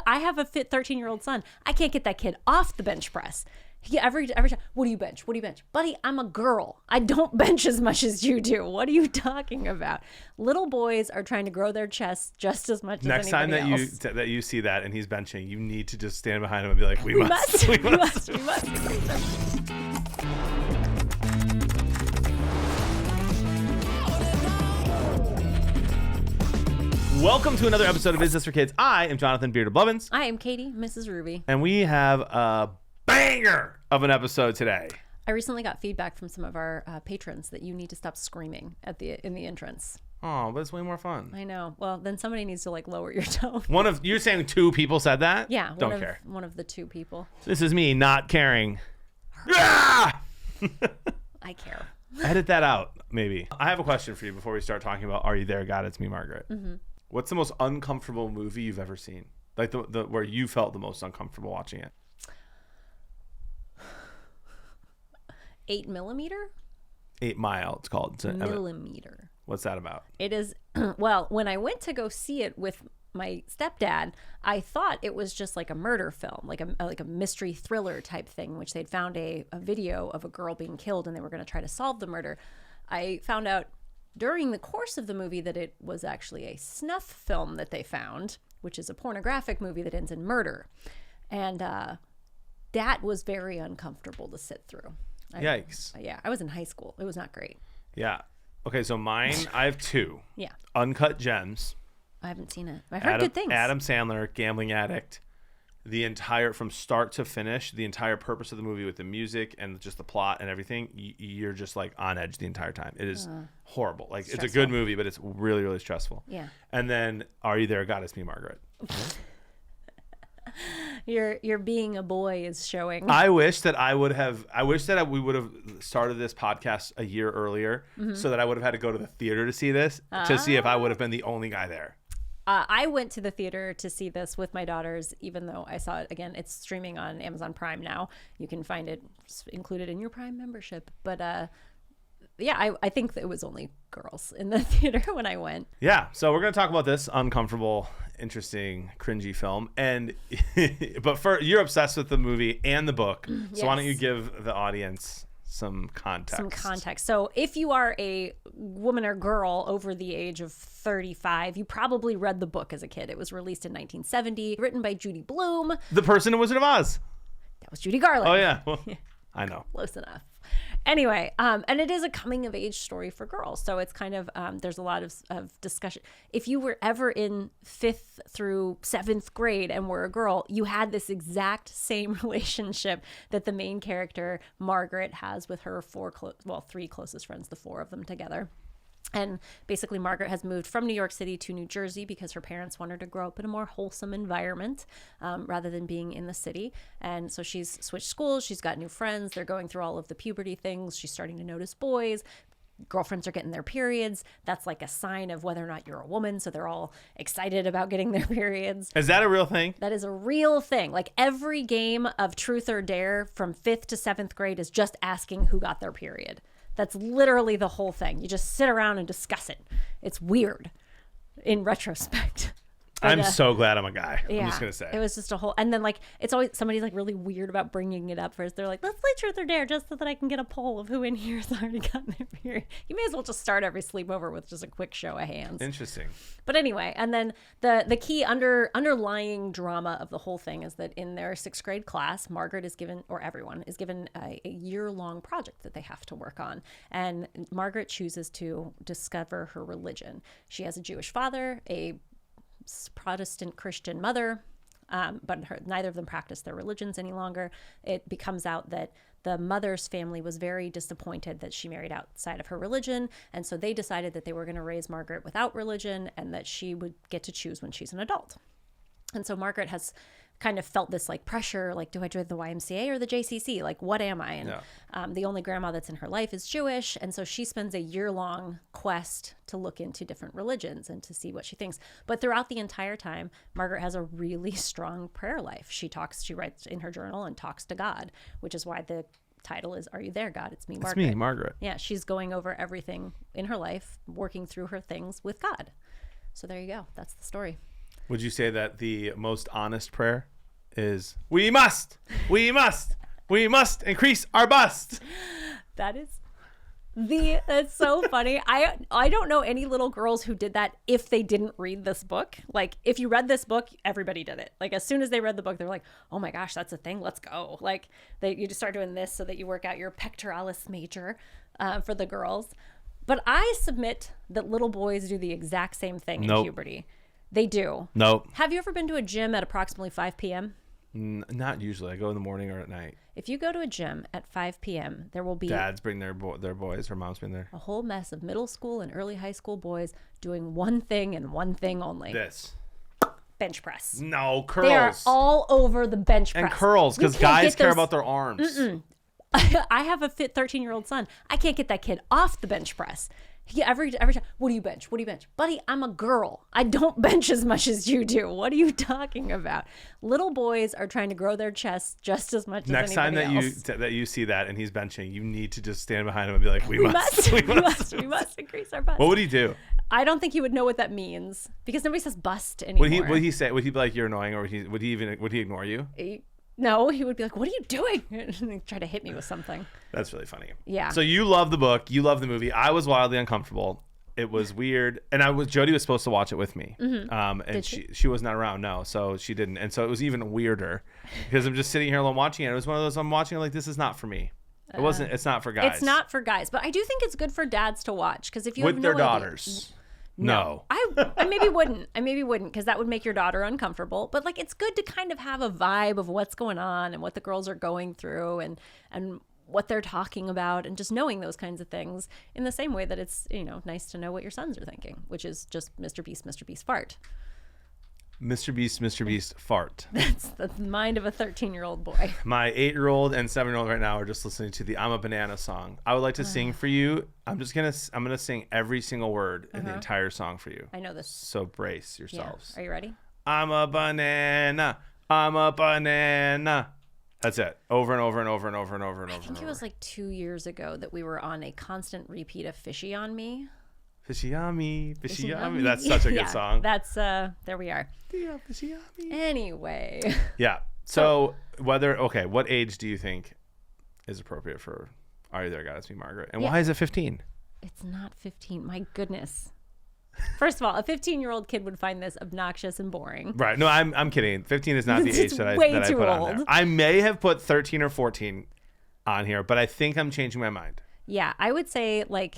I have a fit 13-year-old son. I can't get that kid off the bench press. Every time, what do you bench? Buddy, I'm a girl. I don't bench as much as you do. What are you talking about? Little boys are trying to grow their chests just as much as anybody else. Next time that you see that and he's benching, you need to just stand behind him and be like, we must. Welcome to another episode of Is This for Kids? I am Jonathan Beard of Blevins. I am Katie, Mrs. Ruby. And we have a banger of an episode today. I recently got feedback from some of our patrons that you need to stop screaming in the entrance. Oh, but it's way more fun. I know. Well, then somebody needs to lower your tone. You're saying two people said that? Yeah. Don't care. One of the two people. This is me not caring. Ah! I care. Edit that out, maybe. I have a question for you before we start talking about Are You There, God? It's Me, Margaret. Mm-hmm. What's the most uncomfortable movie you've ever seen? Like the where you felt the most uncomfortable watching it? 8 millimeter? 8 Mile, it's called. Millimeter. What's that about? It is, well, when I went to go see it with my stepdad, I thought it was just like a murder film, like a mystery thriller type thing, which they'd found a video of a girl being killed and they were going to try to solve the murder. I found out during the course of the movie that it was actually a snuff film that they found, which is a pornographic movie that ends in murder. And that was very uncomfortable to sit through. Yikes. Yeah, I was in high school. It was not great. Yeah. Okay, so mine, I have two. Yeah. Uncut Gems. I haven't seen it. I've heard good things. Adam Sandler, gambling addict. From start to finish, the entire purpose of the movie with the music and just the plot and everything, you're just like on edge the entire time. It is horrible. Like stressful. It's a good movie, but it's really, really stressful. Yeah. And then Are You There, God? It's Me, Margaret. Your being a boy is showing. I wish that we would have started this podcast a year earlier, so that I would have had to go to the theater to see this to see if I would have been the only guy there. I went to the theater to see this with my daughters, even though I saw it, again, it's streaming on Amazon Prime now. You can find it included in your Prime membership. But yeah, I think it was only girls in the theater when I went. Yeah, so we're going to talk about this uncomfortable, interesting, cringy film. But you're obsessed with the movie and the book, so yes. Why don't you give the audience some context. So if you are a woman or girl over the age of 35, you probably read the book as a kid. It was released in 1970, written by Judy Blume. The person in Wizard of Oz. That was Judy Garland. Oh, yeah. Well, I know. Close enough. Anyway, and it is a coming of age story for girls. So it's kind of, there's a lot of discussion. If you were ever in 5th through 7th grade and were a girl, you had this exact same relationship that the main character, Margaret, has with her 3 closest friends, the 4 of them together. And basically, Margaret has moved from New York City to New Jersey because her parents want her to grow up in a more wholesome environment rather than being in the city. And so she's switched schools. She's got new friends. They're going through all of the puberty things. She's starting to notice boys. Girlfriends are getting their periods. That's like a sign of whether or not you're a woman. So they're all excited about getting their periods. Is that a real thing? That is a real thing. Like every game of Truth or Dare from 5th to 7th grade is just asking who got their period. That's literally the whole thing. You just sit around and discuss it. It's weird in retrospect. But, I'm so glad I'm a guy. Yeah, I'm just going to say. It was just a whole... And then, it's always... Somebody's, really weird about bringing it up first. They're like, let's play Truth or Dare just so that I can get a poll of who in here has already gotten their period. You may as well just start every sleepover with just a quick show of hands. Interesting. But anyway, and then the key underlying drama of the whole thing is that in their 6th grade class, Margaret is given, or everyone, is given a year-long project that they have to work on. And Margaret chooses to discover her religion. She has a Jewish father, a Protestant Christian mother, but neither of them practice their religions any longer. It becomes out that the mother's family was very disappointed that she married outside of her religion, and so they decided that they were going to raise Margaret without religion and that she would get to choose when she's an adult. And so Margaret has kind of felt this pressure, do I join the YMCA or the JCC? What am I? And the only grandma that's in her life is Jewish. And so she spends a year-long quest to look into different religions and to see what she thinks. But throughout the entire time, Margaret has a really strong prayer life. She writes in her journal and talks to God, which is why the title is Are You There, God? It's Me, Margaret. It's me, Margaret. Yeah, she's going over everything in her life, working through her things with God. So there you go. That's the story. Would you say that the most honest prayer is, we must increase our bust? That is that's so funny. I don't know any little girls who did that if they didn't read this book. Like, if you read this book, everybody did it. Like, as soon as they read the book, they're like, oh my gosh, that's a thing, let's go. Like, you just start doing this so that you work out your pectoralis major for the girls. But I submit that little boys do the exact same thing in puberty. They do. Nope. Have you ever been to a gym at approximately 5 p.m.? Not usually. I go in the morning or at night. If you go to a gym at 5 p.m., there will be... Dads bring their boys, or moms bring their... a whole mess of middle school and early high school boys doing one thing and one thing only. This. Bench press. No, curls. They are all over the bench press. And curls, because guys care about their arms. I have a fit 13-year-old son. I can't get that kid off the bench press. Every time, what do you bench? What do you bench? Buddy, I'm a girl. I don't bench as much as you do. What are you talking about? Little boys are trying to grow their chests just as much Next as time anybody else. that you see that and he's benching, you need to just stand behind him and be like, we must increase our bust. What would he do? I don't think he would know what that means, because nobody says bust anymore. Would he be like, you're annoying, or would he ignore you? No, he would be like, what are you doing? And try to hit me with something. That's really funny. Yeah. So you love the book. You love the movie. I was wildly uncomfortable. It was weird. And Jody was supposed to watch it with me. And Did she was not around. No, so she didn't. And so it was even weirder because I'm just sitting here alone watching it. It was one of those, I'm watching it like, this is not for me. It's not for guys. It's not for guys. But I do think it's good for dads to watch, because if you with have their no daughters. Idea, No. I maybe wouldn't. Because that would make your daughter uncomfortable. But like, it's good to kind of have a vibe of what's going on and what the girls are going through and what they're talking about, and just knowing those kinds of things, in the same way that it's, nice to know what your sons are thinking, which is just Mr. Beast fart. Mr. Beast fart. That's the mind of a 13-year-old boy. My 8-year-old and 7-year-old right now are just listening to the I'm a Banana song. I would like to sing for you. I'm gonna sing every single word in the entire song for you. I know this. So brace yourselves. Yeah. Are you ready? I'm a banana. I'm a banana. That's it. Over and over and over and over and over and over. I think it was like 2 years ago that we were on a constant repeat of Fishy on Me. Fishy on me, fishy on me. That's such a good song. That's there we are. Yeah, fishy on me. Anyway. Yeah. So what age do you think is appropriate for Are You There, God? It's Me, Margaret? And why is it 15? It's not 15. My goodness. First of all, a 15-year-old kid would find this obnoxious and boring. Right. No, I'm kidding. 15 is not the age that I put on there. I may have put 13 or 14 on here, but I think I'm changing my mind. Yeah, I would say like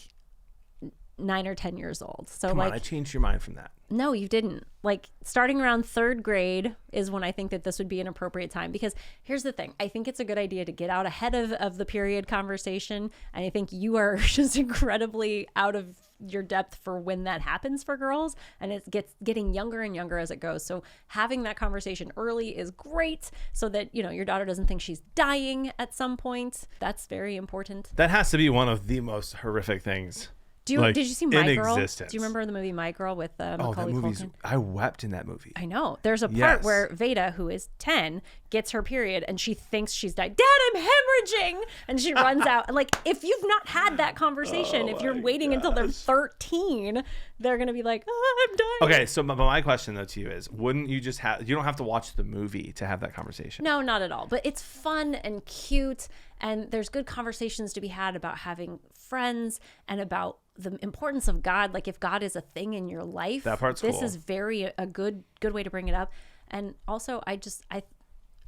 9 or 10 years old. So Come on, I changed your mind from that. No, you didn't. Like, starting around 3rd grade is when I think that this would be an appropriate time, because here's the thing. I think it's a good idea to get out ahead of the period conversation. And I think you are just incredibly out of your depth for when that happens for girls, and it getting younger and younger as it goes. So having that conversation early is great, so that, your daughter doesn't think she's dying at some point. That's very important. That has to be one of the most horrific things. Did you see My Girl? Existence. Do you remember the movie My Girl with Macaulay Culkin? I wept in that movie. I know. There's a part where Veda, who is 10, gets her period and she thinks she's died. Dad, I'm hemorrhaging! And she runs out. And like, if you've not had that conversation, if you're waiting until they're 13, they're going to be like, oh, I'm dying. Okay, so my question though to you is, wouldn't you just you don't have to watch the movie to have that conversation? No, not at all. But it's fun and cute, and there's good conversations to be had about having friends and about the importance of God. Like, if God is a thing in your life, that part's this cool. is a good way to bring it up. And also, I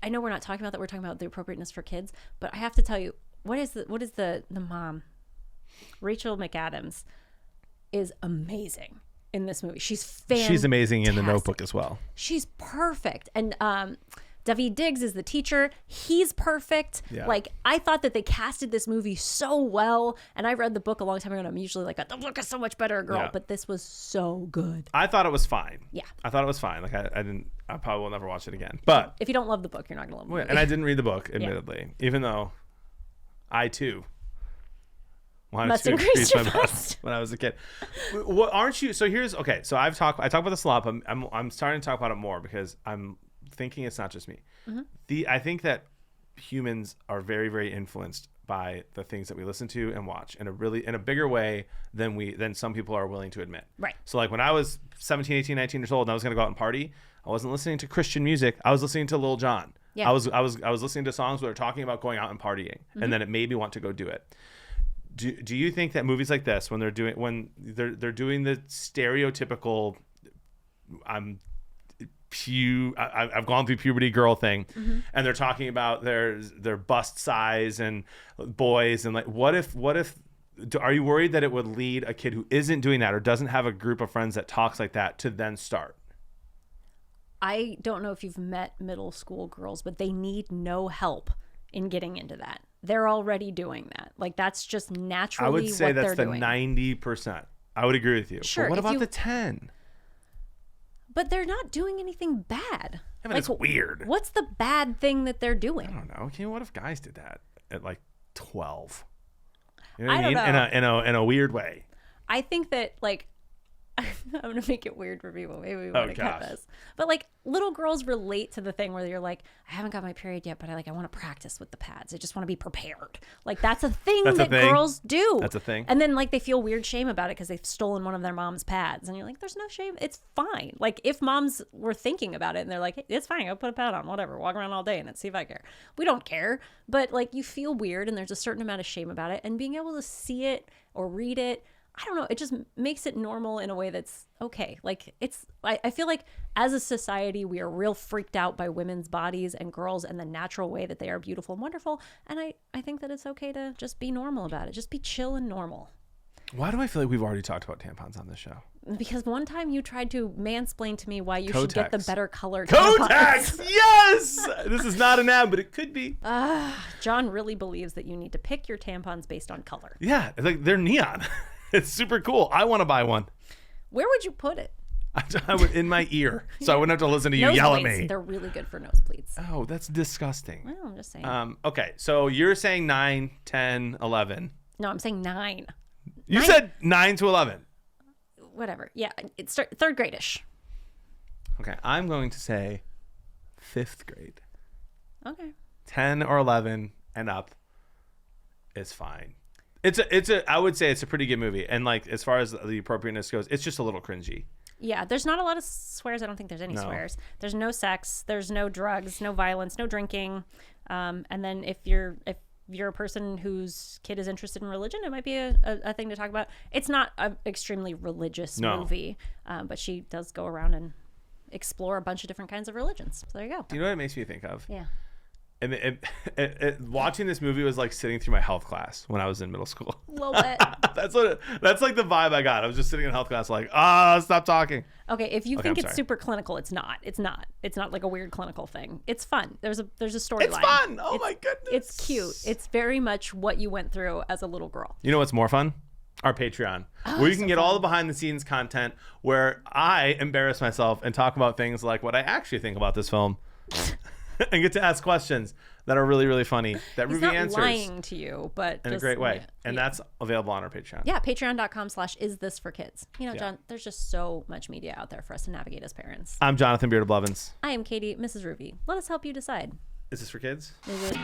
know we're not talking about that. We're talking about the appropriateness for kids, but I have to tell you, what is the mom, Rachel McAdams, is amazing in this movie. She's fantastic. She's amazing in The Notebook as well. She's perfect. And Daveed Diggs is the teacher. He's perfect. Yeah. Like, I thought that they casted this movie so well, and I read the book a long time ago, and I'm usually like, the book is so much better, girl. Yeah. But this was so good. I thought it was fine. Yeah. I thought it was fine. Like, I probably will never watch it again. But if you don't love the book, you're not going to love the movie. And I didn't read the book, admittedly, even though I too wanted to increase my bust when I was a kid. What aren't you? So here's okay. So I talk about this a lot, but I'm starting to talk about it more because I'm thinking it's not just me. Mm-hmm. I think that humans are very, very influenced by the things that we listen to and watch in a bigger way than some people are willing to admit. Right. So like when I was 17, 18, 19 years old and I was going to go out and party, I wasn't listening to Christian music. I was listening to Lil Jon. Yeah. I was listening to songs where they're talking about going out and partying, and then it made me want to go do it. Do you think that movies like this, when they're doing the stereotypical, I've gone through puberty girl thing, and they're talking about their bust size and boys, and like, what if are you worried that it would lead a kid who isn't doing that or doesn't have a group of friends that talks like that to then start? I don't know if you've met middle school girls, but they need no help in getting into that. They're already doing that. Like, that's just naturally I would say what that's they're the doing. 90%. I would agree with you. Sure. But what about the 10? But they're not doing anything bad. Yeah, but like, it's weird. What's the bad thing that they're doing? I don't know. Okay, what if guys did that at like 12? You know what I I mean? don't know. In a weird way. I think that, like, I'm going to make it weird for people. Maybe we want to cut this. But, like, little girls relate to the thing where you're like, I haven't got my period yet, but I want to practice with the pads. I just want to be prepared. Like, that's a thing that girls do. That's a thing. And then, like, they feel weird shame about it because they've stolen one of their mom's pads. And you're like, there's no shame. It's fine. Like, if moms were thinking about it and they're like, hey, it's fine. I'll put a pad on, whatever. Walk around all day and see if I care. We don't care. But, like, you feel weird and there's a certain amount of shame about it. And being able to see it or read it, I don't know, it just makes it normal in a way that's okay. Like, I feel like as a society, we are real freaked out by women's bodies and girls and the natural way that they are beautiful and wonderful. And I think that it's okay to just be normal about it. Just be chill and normal. Why do I feel like we've already talked about tampons on this show? Because one time you tried to mansplain to me why you should get the better color Kotex! Yes! This is not an ad, but it could be. John really believes that you need to pick your tampons based on color. Yeah, like they're neon. It's super cool. I want to buy one. Where would you put it? I would in my ear, so I wouldn't have to listen to you yell at me. They're really good for nosebleeds. Oh, that's disgusting. Well, I'm just saying. Okay, so you're saying 9, 10, 11. No, I'm saying 9. You said 9 to 11. Whatever. Yeah, it's third grade-ish. Okay, I'm going to say 5th grade. Okay. 10 or 11 and up is fine. I would say it's a pretty good movie. And like, as far as the appropriateness goes, it's just a little cringy. Yeah, there's not a lot of swears. I don't think there's any swears. There's no sex. There's no drugs, no violence, no drinking. And then if you're a person whose kid is interested in religion, it might be a thing to talk about. It's not an extremely religious movie, but she does go around and explore a bunch of different kinds of religions. So there you go. Do you know what it makes me think of? Yeah. And watching this movie was like sitting through my health class when I was in middle school. A little bit. That's like the vibe I got. I was just sitting in health class like, stop talking. Okay, if you think it's super clinical, it's not. It's not like a weird clinical thing. It's fun. There's a storyline. It's fun. Oh my goodness. It's cute. It's very much what you went through as a little girl. You know what's more fun? Our Patreon, where you can get all the behind the scenes content where I embarrass myself and talk about things like what I actually think about this film. And get to ask questions that are really, really funny that Ruby answers. He's not lying to you, but in a great way. And that's available on our Patreon. Yeah, patreon.com/isthisforkids. You know, John, there's just so much media out there for us to navigate as parents. I'm Jonathan Beard of Blevins. I am Katie, Mrs. Ruby. Let us help you decide. Is this for kids? Is it?